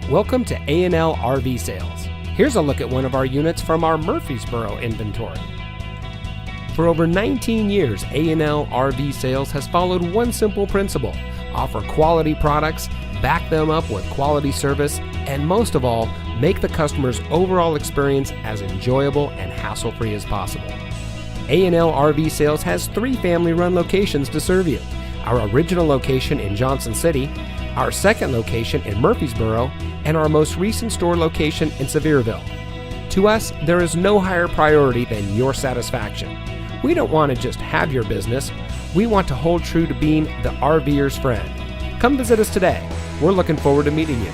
Welcome to A&L RV Sales. Here's a look at one of our units from our Murfreesboro inventory. For over 19 years, A&L RV Sales has followed one simple principle: offer quality products, back them up with quality service, and most of all, make the customer's overall experience as enjoyable and hassle-free as possible. A&L RV Sales has 3 family-run locations to serve you: our original location in Johnson City, our second location in Murfreesboro, and our most recent store location in Sevierville. To us, there is no higher priority than your satisfaction. We don't want to just have your business. We want to hold true to being the RVer's friend. Come visit us today. We're looking forward to meeting you.